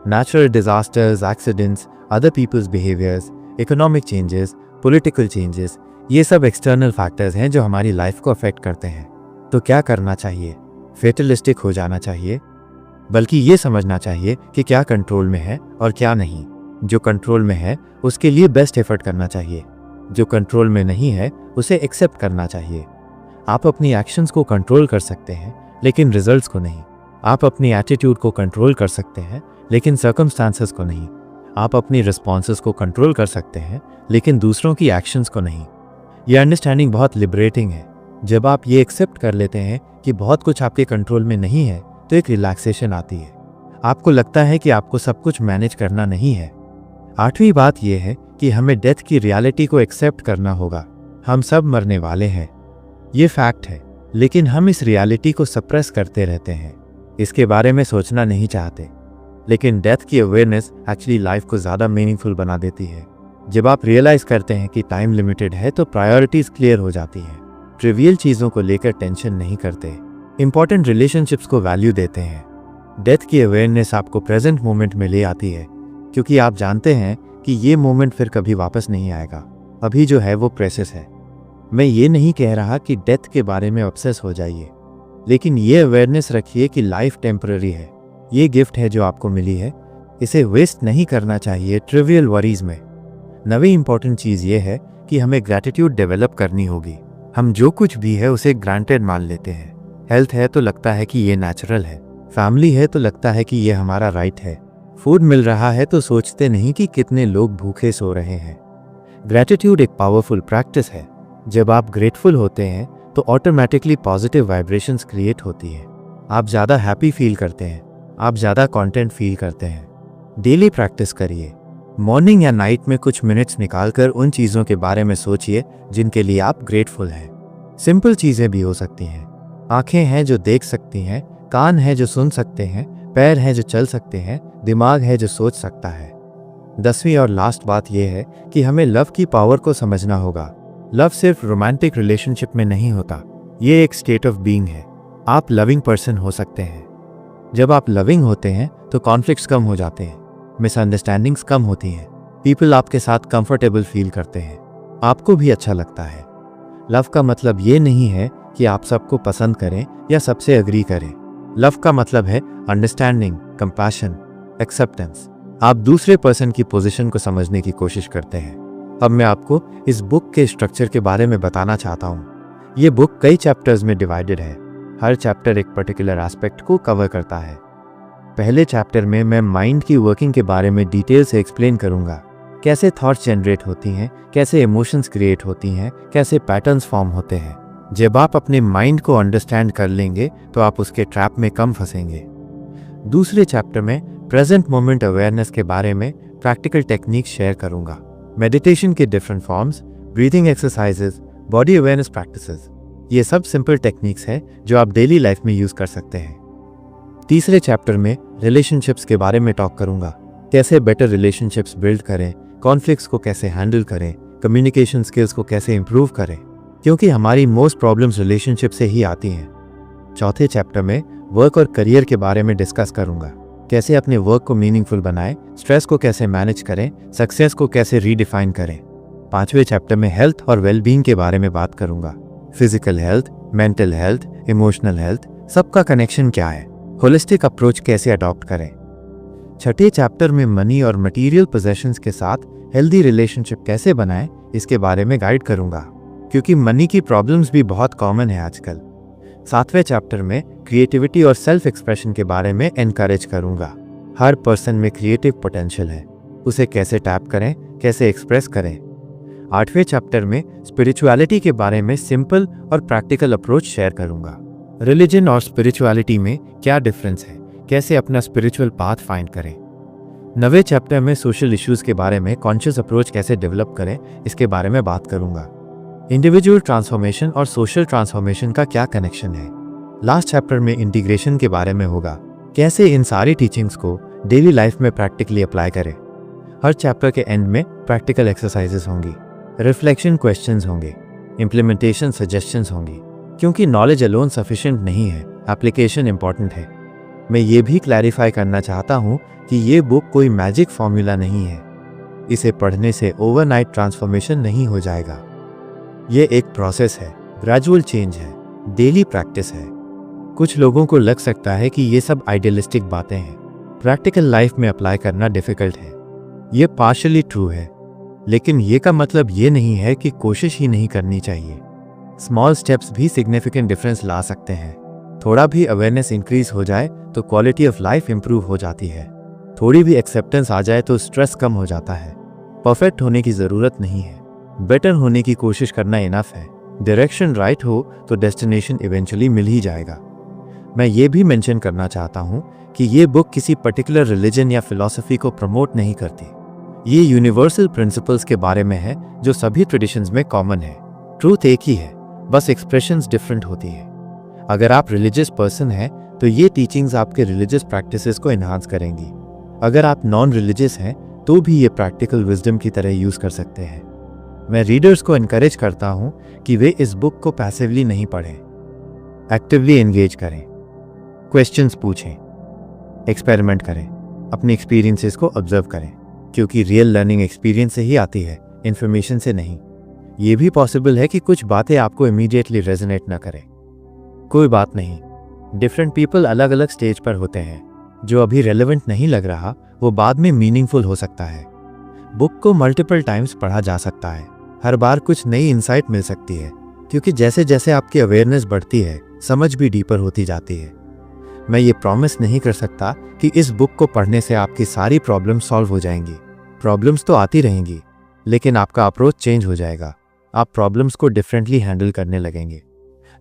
Natural disasters, accidents, other people's behaviours, economic changes, political changes, ये सब एक्सटर्नल फैक्टर्स हैं जो हमारी लाइफ को अफेक्ट करते हैं। तो क्या करना चाहिए? फेटलिस्टिक हो जाना चाहिए? बल्कि ये समझना चाहिए कि क्या कंट्रोल में है और क्या नहीं। जो कंट्रोल में है उसके लिए बेस्ट एफर्ट करना चाहिए। जो कंट्रोल में नहीं है उसे एक्सेप्ट करना चाहिए। आप अपनी एक्शंस को कंट्रोल कर सकते हैं, लेकिन रिजल्ट्स को नहीं। आप अपनी एटीट्यूड को कंट्रोल कर सकते हैं, लेकिन सर्कमस्टांसेस को नहीं। आप अपनी रिस्पॉन्सेस को कंट्रोल कर सकते हैं, लेकिन दूसरों की एक्शंस को नहीं। यह अंडरस्टैंडिंग बहुत लिबरेटिंग है। जब आप ये एक्सेप्ट कर लेते हैं कि बहुत कुछ आपके कंट्रोल में नहीं है, तो एक रिलैक्सेशन आती है। आपको लगता है कि आपको सब कुछ मैनेज करना नहीं है। आठवीं बात यह है कि हमें डेथ की रियलिटी को एक्सेप्ट करना होगा। हम सब मरने वाले हैं, ये फैक्ट है, लेकिन हम इस रियलिटी को सप्रेस करते रहते हैं। इसके बारे में सोचना नहीं चाहते। लेकिन डेथ की अवेयरनेस एक्चुअली लाइफ को ज़्यादा मीनिंगफुल बना देती है। जब आप रियलाइज़ करते हैं कि टाइम लिमिटेड है तो प्रायोरिटीज़ क्लियर हो जाती हैं। ट्रिवियल चीज़ों को लेकर टेंशन नहीं करते, इंपॉर्टेंट रिलेशनशिप्स को वैल्यू देते हैं। डेथ की अवेयरनेस आपको प्रेजेंट मोमेंट में ले आती है, क्योंकि आप जानते हैं कि ये मोमेंट फिर कभी वापस नहीं आएगा। अभी जो है वो प्रेसियस है। मैं ये नहीं कह रहा कि डेथ के बारे में ऑब्सेस हो जाइए, लेकिन ये अवेयरनेस रखिए कि लाइफ टेम्पररी है। ये गिफ्ट है जो आपको मिली है, इसे वेस्ट नहीं करना चाहिए ट्रिवियल वरीज में। नवी इंपॉर्टेंट चीज़ ये है कि हमें ग्रैटिट्यूड डेवलप करनी होगी। हम जो कुछ भी है उसे ग्रांटेड मान लेते हैं। हेल्थ है तो लगता है कि ये नेचुरल है। फैमिली है तो लगता है कि ये हमारा राइट है। फूड मिल रहा है तो सोचते नहीं कि कितने लोग भूखे सो रहे हैं। ग्रैटिट्यूड एक पावरफुल प्रैक्टिस है। जब आप ग्रेटफुल होते हैं तो ऑटोमेटिकली पॉजिटिव वाइब्रेशंस क्रिएट होती है। आप ज़्यादा हैप्पी फील करते हैं, आप ज़्यादा कंटेंट फील करते हैं। डेली प्रैक्टिस करिए। मॉर्निंग या नाइट में कुछ मिनट्स निकालकर उन चीज़ों के बारे में सोचिए जिनके लिए आप ग्रेटफुल हैं। सिंपल चीज़ें भी हो सकती हैं। आंखें हैं जो देख सकती हैं, कान है जो सुन सकते हैं, पैर हैं जो चल सकते हैं, दिमाग है जो सोच सकता है। 10वीं और लास्ट बात यह है कि हमें लव की पावर को समझना होगा। लव सिर्फ रोमांटिक रिलेशनशिप में नहीं होता, ये एक स्टेट ऑफ बीइंग है। आप लविंग पर्सन हो सकते हैं। जब आप लविंग होते हैं तो कॉन्फ्लिक्ट्स कम हो जाते हैं, मिसअंडरस्टैंडिंग्स कम होती हैं, पीपल आपके साथ कंफर्टेबल फील करते हैं, आपको भी अच्छा लगता है। लव का मतलब ये नहीं है कि आप सबको पसंद करें या सबसे एग्री करें। लव का मतलब है अंडरस्टैंडिंग, कंपैशन, एक्सेप्टेंस। आप दूसरे पर्सन की पोजीशन को समझने की कोशिश करते हैं। अब मैं आपको इस बुक के स्ट्रक्चर के बारे में बताना चाहता हूँ। ये बुक कई चैप्टर्स में डिवाइडेड है। हर चैप्टर एक पर्टिकुलर एस्पेक्ट को कवर करता है। पहले चैप्टर में मैं माइंड की वर्किंग के बारे में डिटेल से एक्सप्लेन करूंगा। कैसे थॉट्स जनरेट होती हैं, कैसे इमोशंस क्रिएट होती हैं, कैसे पैटर्न्स फॉर्म होते हैं। जब आप अपने माइंड को अंडरस्टैंड कर लेंगे तो आप उसके ट्रैप में कम फंसेंगे। दूसरे चैप्टर में प्रेजेंट मोमेंट अवेयरनेस के बारे में प्रैक्टिकल टेक्निक्स शेयर करूंगा। मेडिटेशन के different forms, breathing exercises, body awareness practices, ये सब सिंपल टेक्निक्स हैं जो आप डेली लाइफ में यूज कर सकते हैं। तीसरे चैप्टर में रिलेशनशिप्स के बारे में टॉक करूंगा। कैसे बेटर रिलेशनशिप्स बिल्ड करें, कॉन्फ्लिक्ट्स को कैसे हैंडल करें, कम्युनिकेशन स्किल्स को कैसे इंप्रूव करें, क्योंकि हमारी मोस्ट प्रॉब्लम्स रिलेशनशिप से ही आती हैं। चौथे चैप्टर में वर्क और करियर के बारे में डिस्कस करूंगा। कैसे अपने वर्क को मीनिंगफुल बनाएं, स्ट्रेस को कैसे मैनेज करें, सक्सेस को कैसे रीडिफाइन करें। पांचवें चैप्टर में हेल्थ और वेलबींग के बारे में बात करूंगा। Physical health, mental health, emotional health, सबका कनेक्शन क्या है, होलिस्टिक अप्रोच कैसे अडॉप्ट करें। छठे चैप्टर में मनी और मटेरियल पोजेशंस के साथ हेल्दी रिलेशनशिप कैसे बनाएं, इसके बारे में गाइड करूंगा, क्योंकि मनी की प्रॉब्लम्स भी बहुत कॉमन है आजकल। सातवें चैप्टर में क्रिएटिविटी और सेल्फ एक्सप्रेशन के बारे में एनकरेज करूंगा। हर पर्सन में क्रिएटिव पोटेंशियल है, उसे कैसे टैप करें, कैसे एक्सप्रेस करें। आठवें चैप्टर में स्पिरिचुअलिटी के बारे में सिंपल और प्रैक्टिकल अप्रोच शेयर करूंगा। रिलीजन और स्पिरिचुअलिटी में क्या डिफरेंस है, कैसे अपना स्पिरिचुअल पाथ फाइंड करें। नवे चैप्टर में सोशल इश्यूज के बारे में कॉन्शियस अप्रोच कैसे डेवलप करें, इसके बारे में बात करूंगा। इंडिविजुअल ट्रांसफॉर्मेशन और सोशल ट्रांसफॉर्मेशन का क्या कनेक्शन है। लास्ट चैप्टर में इंटीग्रेशन के बारे में होगा, कैसे इन सारी टीचिंग्स को डेली लाइफ में प्रैक्टिकली अप्लाई करें। हर चैप्टर के एंड में प्रैक्टिकल एक्सरसाइजेस होंगी, रिफ्लेक्शन क्वेश्चंस होंगे, इम्प्लीमेंटेशन सजेशंस होंगी, क्योंकि नॉलेज अलोन सफिशिएंट नहीं है, एप्लीकेशन इंपॉर्टेंट है। मैं ये भी क्लैरिफाई करना चाहता हूँ कि ये बुक कोई मैजिक फॉर्मूला नहीं है। इसे पढ़ने से ओवरनाइट ट्रांसफॉर्मेशन नहीं हो जाएगा। ये एक प्रोसेस है, ग्रेजुअल चेंज है, डेली प्रैक्टिस है। कुछ लोगों को लग सकता है कि ये सब आइडियलिस्टिक बातें हैं, प्रैक्टिकल लाइफ में अप्लाई करना डिफिकल्ट है। ये पार्शियली ट्रू है, लेकिन ये का मतलब ये नहीं है कि कोशिश ही नहीं करनी चाहिए। स्मॉल स्टेप्स भी सिग्निफिकेंट डिफरेंस ला सकते हैं। थोड़ा भी अवेयरनेस इंक्रीज हो जाए तो क्वालिटी ऑफ लाइफ इंप्रूव हो जाती है। थोड़ी भी एक्सेप्टेंस आ जाए तो स्ट्रेस कम हो जाता है। परफेक्ट होने की ज़रूरत नहीं है, बेटर होने की कोशिश करना इनफ है। डायरेक्शन राइट हो तो डेस्टिनेशन इवेंचुअली मिल ही जाएगा। मैं ये भी मेंशन करना चाहता हूँ कि ये बुक किसी पर्टिकुलर रिलीजन या फिलॉसफी को प्रमोट नहीं करती। ये यूनिवर्सल प्रिंसिपल्स के बारे में है जो सभी ट्रेडिशंस में कॉमन है। ट्रूथ एक ही है, बस एक्सप्रेशंस डिफरेंट होती है। अगर आप रिलीजियस पर्सन हैं तो ये टीचिंग्स आपके रिलीजियस प्रैक्टिसेस को एनहांस करेंगी। अगर आप नॉन रिलीजियस हैं तो भी ये प्रैक्टिकल विजडम की तरह यूज़ कर सकते हैं। मैं रीडर्स को इनकरेज करता हूँ कि वे इस बुक को पैसिवली नहीं पढ़ें, एक्टिवली एंगेज करें, क्वेश्चंस पूछें, एक्सपेरिमेंट करें, अपने एक्सपीरियंसेस को ऑब्जर्व करें, क्योंकि रियल लर्निंग एक्सपीरियंस से ही आती है, इन्फॉर्मेशन से नहीं। ये भी पॉसिबल है कि कुछ बातें आपको इमीडिएटली रेजोनेट ना करें। कोई बात नहीं, डिफरेंट पीपल अलग अलग स्टेज पर होते हैं। जो अभी रेलेवेंट नहीं लग रहा वो बाद में मीनिंगफुल हो सकता है। बुक को मल्टीपल टाइम्स पढ़ा जा सकता है, हर बार कुछ नई इंसाइट मिल सकती है, क्योंकि जैसे जैसे आपकी अवेयरनेस बढ़ती है समझ भी डीपर होती जाती है। मैं ये प्रॉमिस नहीं कर सकता कि इस बुक को पढ़ने से आपकी सारी प्रॉब्लम सॉल्व हो जाएंगी। प्रॉब्लम्स तो आती रहेंगी, लेकिन आपका अप्रोच चेंज हो जाएगा। आप प्रॉब्लम्स को डिफरेंटली हैंडल करने लगेंगे।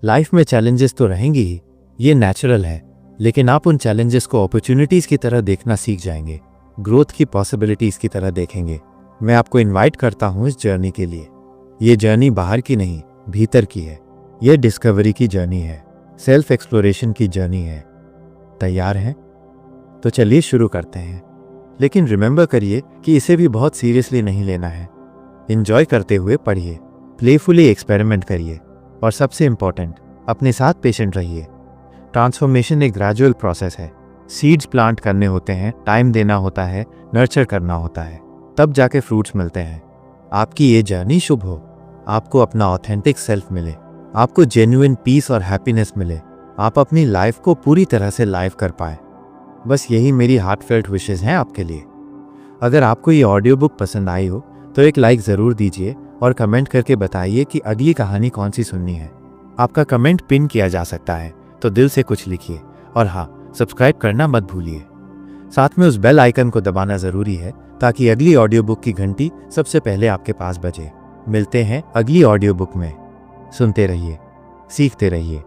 लाइफ में चैलेंजेस तो रहेंगी ही, ये नेचुरल है, लेकिन आप उन चैलेंजेस को अपॉर्चुनिटीज़ की तरह देखना सीख जाएंगे, ग्रोथ की पॉसिबिलिटीज़ की तरह देखेंगे। मैं आपको इन्वाइट करता हूँ इस जर्नी के लिए। ये जर्नी बाहर की नहीं, भीतर की है। ये डिस्कवरी की जर्नी है, सेल्फ एक्सप्लोरेशन की जर्नी है। तैयार हैं? तो चलिए शुरू करते हैं। लेकिन रिमेंबर करिए कि इसे भी बहुत सीरियसली नहीं लेना है। एंजॉय करते हुए पढ़िए, प्लेफुली एक्सपेरिमेंट करिए, और सबसे इम्पॉर्टेंट, अपने साथ पेशेंट रहिए। ट्रांसफॉर्मेशन एक ग्रेजुअल प्रोसेस है। सीड्स प्लांट करने होते हैं, टाइम देना होता है, नर्चर करना होता है, तब जाके फ्रूट्स मिलते हैं। आपकी ये जर्नी शुभ हो, आपको अपना ऑथेंटिक सेल्फ मिले, आपको जेन्युइन पीस और हैप्पीनेस मिले, आप अपनी लाइफ को पूरी तरह से लाइव कर पाए। बस यही मेरी हार्टफेल्ट विशेस हैं आपके लिए। अगर आपको ये ऑडियो बुक पसंद आई हो तो एक लाइक ज़रूर दीजिए और कमेंट करके बताइए कि अगली कहानी कौन सी सुननी है। आपका कमेंट पिन किया जा सकता है, तो दिल से कुछ लिखिए, और हाँ, सब्सक्राइब करना मत भूलिए। साथ में उस बेल आइकन को दबाना ज़रूरी है ताकि अगली ऑडियो बुक की घंटी सबसे पहले आपके पास बजे। मिलते हैं अगली ऑडियो बुक में। सुनते रहिए, सीखते रहिए।